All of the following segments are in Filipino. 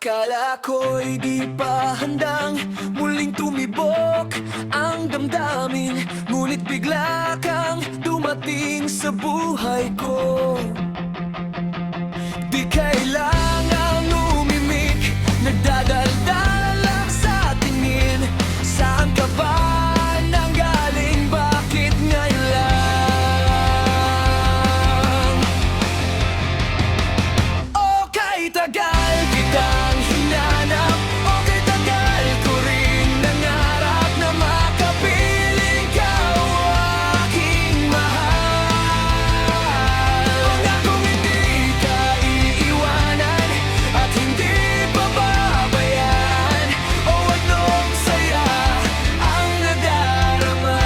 Akala ko'y di pa handang muling tumibok ang damdamin, ngunit bigla kang dumating sa buhay ko. Di kailangang umimik, nagdadaldal lang sa tingin. Saan ka ba nanggaling, bakit ngayon lang? Okay, tagal kitang hinanap, okay, tagal ko rin nangarap na makapiling ka o aking mahal. Pangakong hindi ka iiwanan at hindi pababayaan. O anong saya ang nadarama.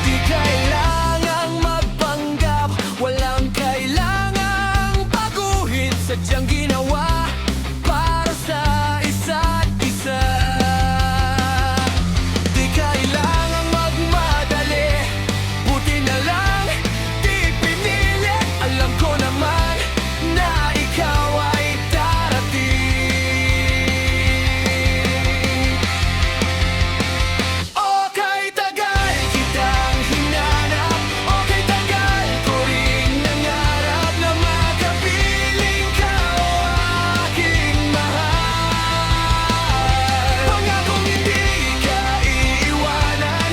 Di kailangang magpanggap, walang kailangang baguhin, sadyang ginawa para sa isa't isa. Di kailangang magmadali, buti na lang di pinili. Alam ko naman na ikaw ay darating. Okay, tagal kitang hinanap, okay, tagal ko rin nangarap na makapiling ka o aking mahal. Pangakong hindi ka iiwanan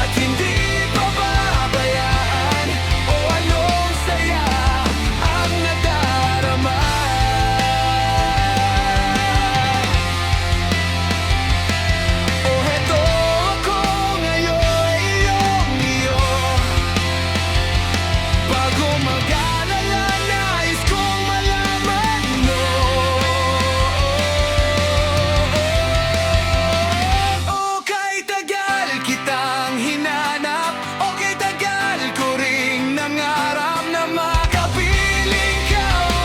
at hindi pababayaan. O anong saya ang nadarama. O heto ako ngayon, iyong-iyo. Bago mag-alala, nais kong malaman mo. Okay, tagal kitang hinanap, okay, tagal ko ring nangarap na makapiling ka o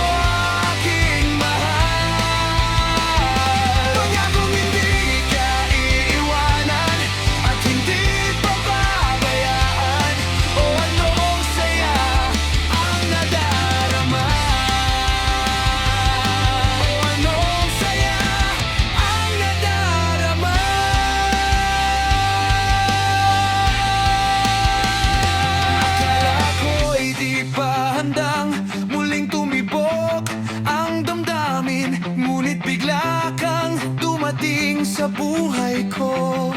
aking mahal. Pangakong hindi ka iiwanan at hindi pababayaan. O anong saya ang nadarama. O anong saya ang nadarama. Akala ko'y di pa handang muling tumibok ang damdamin, ngunit bigla kang dumating sa buhay ko.